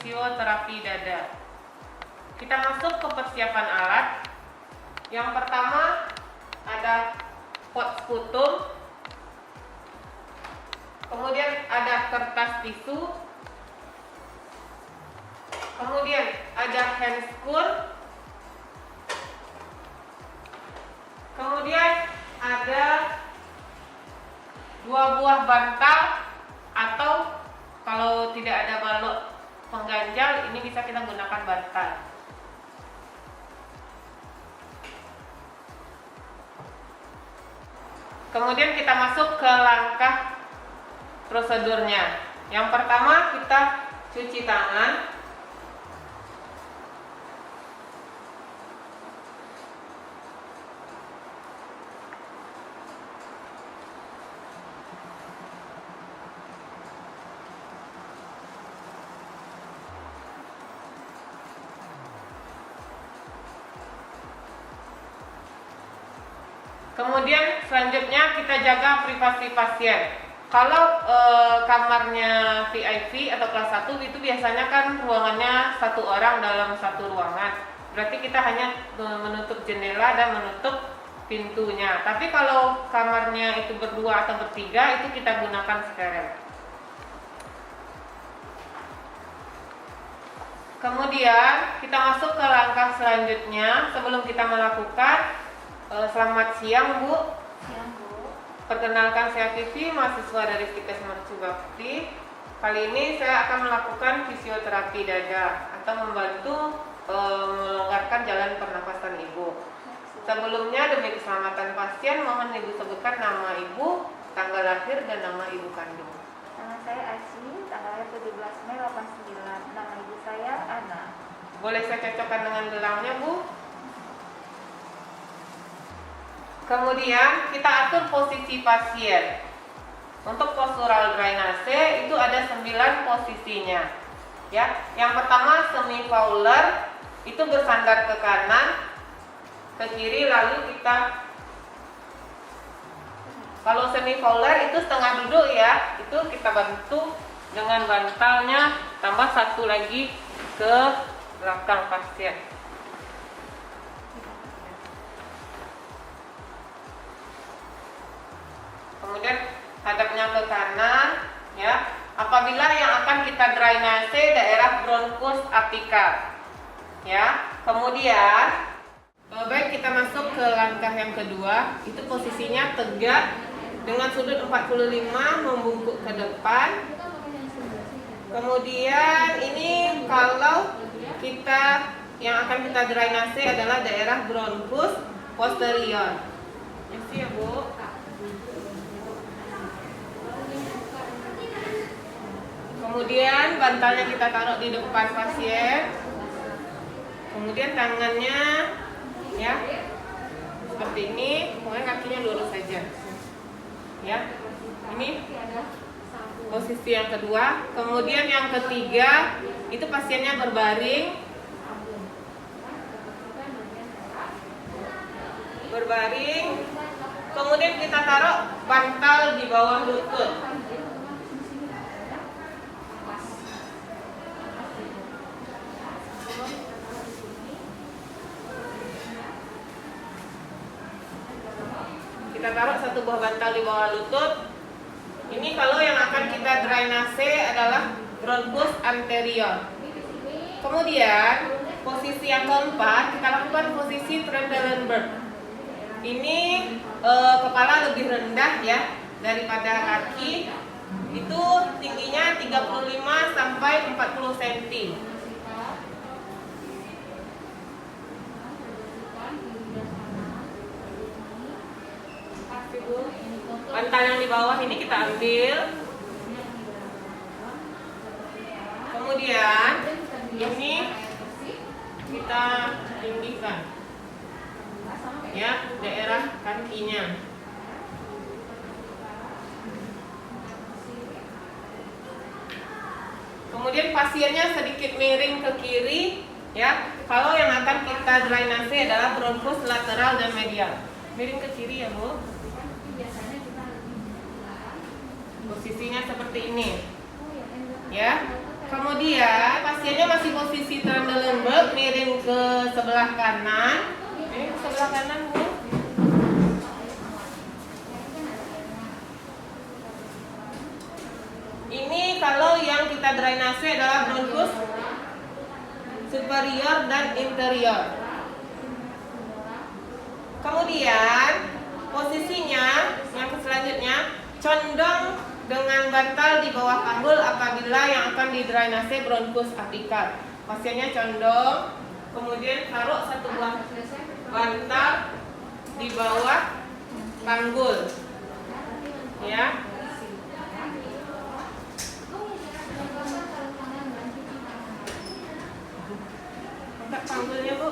fisioterapi dada. Kita masuk ke persiapan alat. Yang pertama ada pot sputum, kemudian ada kertas tisu, kemudian ada handscoon, kemudian ada 2 buah bantal, atau kalau tidak ada balok pengganjal ini bisa kita gunakan bantal. Kemudian kita masuk ke langkah prosedurnya. Yang pertama kita cuci tangan. Kemudian selanjutnya kita jaga privasi pasien. Kalau kamarnya VIP atau kelas 1 itu biasanya kan ruangannya 1 orang dalam 1 ruangan. Berarti kita hanya menutup jendela dan menutup pintunya. Tapi kalau kamarnya itu berdua atau bertiga, itu kita gunakan steril. Kemudian kita masuk ke langkah selanjutnya. Sebelum kita melakukan, selamat siang Bu. Siang Bu. Perkenalkan, saya Vivi, mahasiswa dari Stikes Mercu Bakti. Kali ini saya akan melakukan fisioterapi dada atau membantu melonggarkan jalan pernapasan Ibu. Sebelumnya demi keselamatan pasien, mohon Ibu sebutkan nama Ibu, tanggal lahir dan nama Ibu kandung. Nama saya Asyi, tanggal lahir 17 Mei 89. Nama Ibu saya Ana. Boleh saya cocokkan dengan gelangnya Bu? Kemudian kita atur posisi pasien. Untuk postural drainase itu ada 9 posisinya. Ya, yang pertama semi fowler, itu bersandar ke kanan, ke kiri, lalu kita, kalau semi fowler itu setengah duduk ya, itu kita bantu dengan bantalnya, tambah 1 lagi ke belakang pasien. Kemudian hadapnya ke kanan, ya. Apabila yang akan kita drainase daerah bronkus apikal, ya. Kemudian baik, kita masuk ke langkah yang kedua. Itu posisinya tegak dengan sudut 45 membungkuk ke depan. Kemudian ini kalau kita yang akan kita drainase adalah daerah bronkus posterior. Ya Bu. Kemudian bantalnya kita taruh di depan pasien. Kemudian tangannya ya seperti ini, kemudian kakinya lurus saja. Ya. Ini posisi yang kedua. Kemudian yang ketiga, itu pasiennya berbaring. Berbaring. Kemudian kita taruh bantal di bawah lutut. Kita taruh 1 buah bantal di bawah lutut. Ini kalau yang akan kita drainase adalah bronkus anterior. Kemudian posisi yang keempat kita lakukan posisi Trendelenburg. Ini kepala lebih rendah ya daripada kaki. Itu tingginya 35 sampai 40 cm. Bantal yang di bawah ini kita ambil. Kemudian ini kita tinggikan ya daerah kakinya. Kemudian pasiennya sedikit miring ke kiri ya. Kalau yang akan kita drainase adalah bronkus lateral dan medial. Miring ke kiri ya Bu. Posisinya seperti ini ya. Kemudian pasiennya masih posisi Trendelenburg, miring ke sebelah kanan. Miring ke sebelah kanan, Bu. Ini kalau yang kita drainase adalah bronkus superior dan interior. Kemudian posisinya yang selanjutnya condong dengan bantal di bawah panggul apabila yang akan didrainase bronkus apikal. Pasiennya condong, kemudian taruh satu buah bantal di bawah panggul, ya. Angkat panggulnya, Bu.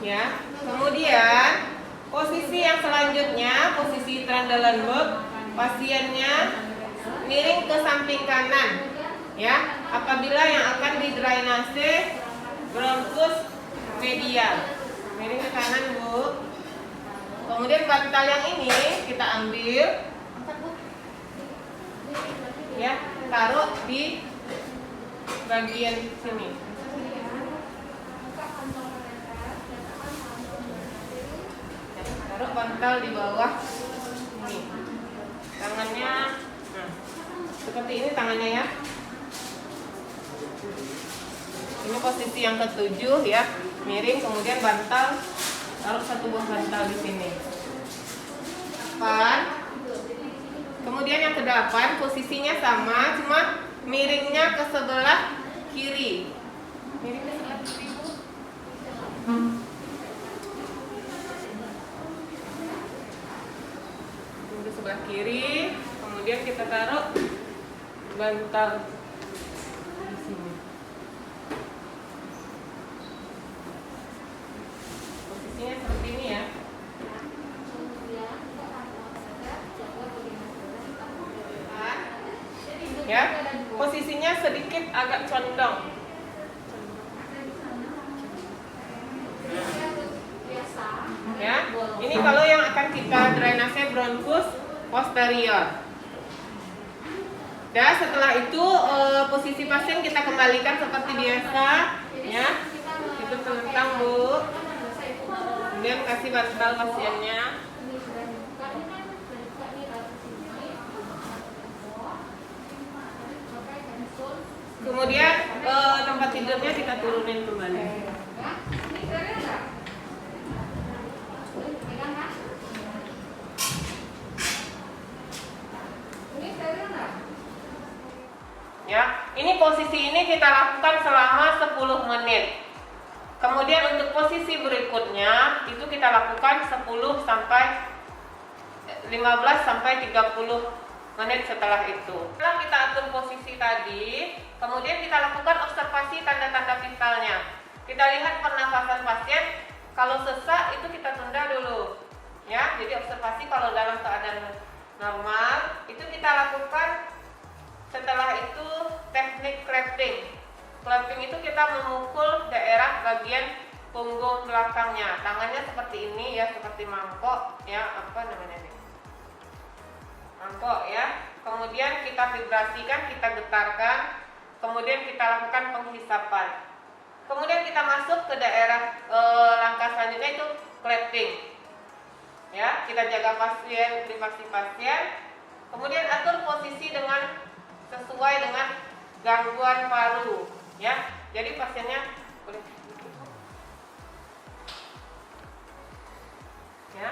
Ya. Kemudian posisi yang selanjutnya, posisi Trendelenburg, pasiennya miring ke samping kanan, ya. Apabila yang akan didrainase bronkus medial, miring ke kanan, Bu. Kemudian bantal yang ini kita ambil, ya, taruh di bagian sini. Taruh bantal di bawah ini. Tangannya, nah, seperti ini tangannya, ya. Ini posisi yang ketujuh, ya, miring, kemudian bantal, taruh satu buah bantal di sini. 8. Kemudian yang ke-8 posisinya sama, cuma miringnya ke sebelah kiri. Miring ke sebelah kiri, Bu. Ke sebelah kiri, kemudian kita taruh bantal di sini. Posisinya seperti ini, ya. Ya, posisinya sedikit agak condong. Ya, ini kalau yang akan kita drainase bronkus posterior. Dan setelah itu posisi pasien kita kembalikan seperti biasa, ya. Itu telentang, Bu. Kemudian kasih bantal pasiennya. Kemudian tempat tidurnya kita turunin kembali. Ya, ini posisi ini kita lakukan selama 10 menit. Kemudian untuk posisi berikutnya itu kita lakukan 10 sampai 15 sampai 30 menit setelah itu. Setelah kita atur posisi tadi, kemudian kita lakukan observasi tanda-tanda vitalnya. Kita lihat pernafasan pasien. Kalau sesak itu kita tunda dulu, ya. Jadi observasi kalau dalam keadaan normal itu kita lakukan. Setelah itu teknik clapping. Clapping itu kita memukul daerah bagian punggung belakangnya. Tangannya seperti ini, ya, seperti mangkok, ya, apa namanya ini? Mangkok, ya. Kemudian kita vibrasikan, kita getarkan. Kemudian kita lakukan penghisapan. Kemudian kita masuk ke daerah langkah selanjutnya itu clapping. Ya, kita jaga pasien, privasi pasien. Kemudian atur posisi dengan sesuai dengan gangguan paru, ya. Jadi pasiennya boleh, ya.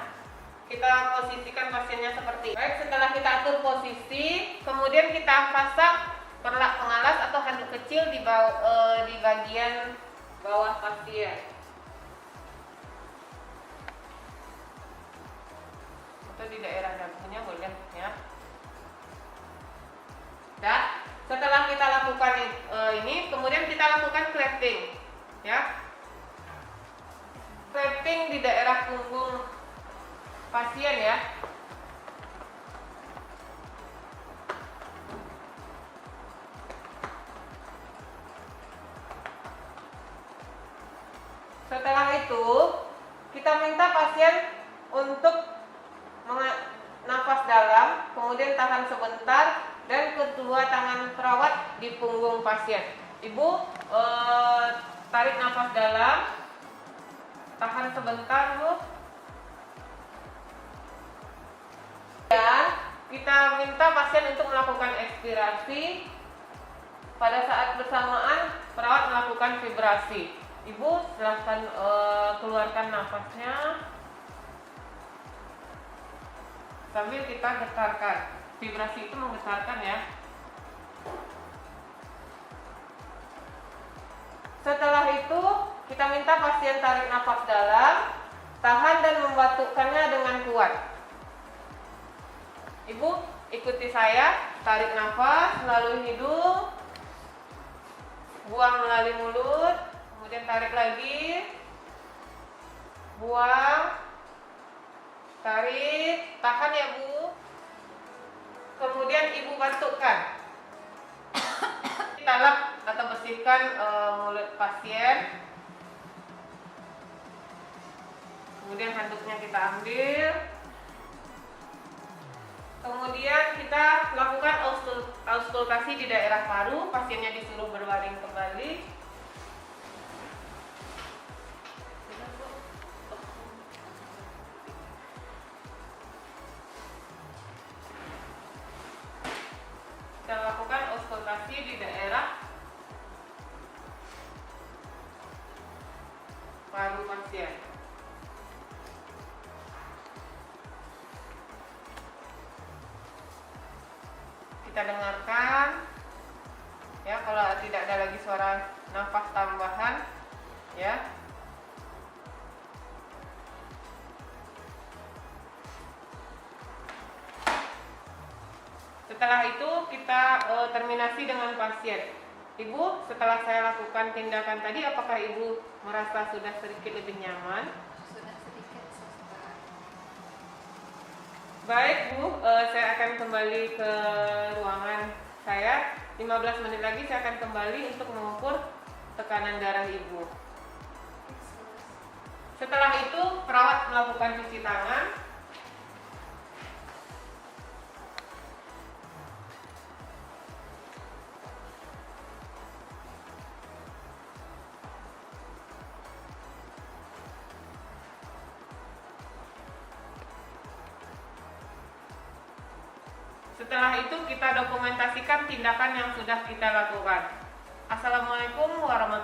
Kita posisikan pasiennya seperti. Baik, setelah kita atur posisi, kemudian kita pasang perlak pengalas atau handuk kecil di bagian bawah pasien. Atau di daerah dagunya boleh, ya. Dan setelah kita lakukan ini, kemudian kita lakukan clapping, ya. Clapping di daerah punggung pasien, ya. Setelah itu kita minta pasien untuk nafas dalam, kemudian tahan sebentar, dan kedua tangan perawat di punggung pasien. Ibu tarik nafas dalam, tahan sebentar, Bu. Dan kita minta pasien untuk melakukan ekspirasi. Pada saat bersamaan perawat melakukan vibrasi. Ibu silahkan keluarkan nafasnya sambil kita getarkan. Vibrasi itu menggetarkan ya. Setelah itu kita minta pasien tarik nafas dalam, tahan dan membatukkannya dengan kuat. Ibu ikuti saya, tarik nafas melalui hidung, buang melalui mulut, kemudian tarik lagi, buang, tarik, tahan ya Bu. Kemudian Ibu batukkan. Kita lap atau bersihkan mulut pasien. Kemudian handuknya kita ambil. Kemudian kita lakukan auskultasi di daerah paru. Pasiennya disuruh berbaring kembali. Kita lakukan auskultasi di daerah paru pasien. Kita dengarkan ya, kalau tidak ada lagi suara nafas tambahan ya. Setelah itu kita terminasi dengan pasien. Ibu, setelah saya lakukan tindakan tadi, apakah Ibu merasa sudah sedikit lebih nyaman? Sudah sedikit sesak. Baik Bu, saya akan kembali ke ruangan saya. 15 menit lagi saya akan kembali untuk mengukur tekanan darah Ibu. Setelah itu perawat melakukan cuci tangan. Setelah itu kita dokumentasikan tindakan yang sudah kita lakukan. Assalamualaikum warahmatullahi wabarakatuh.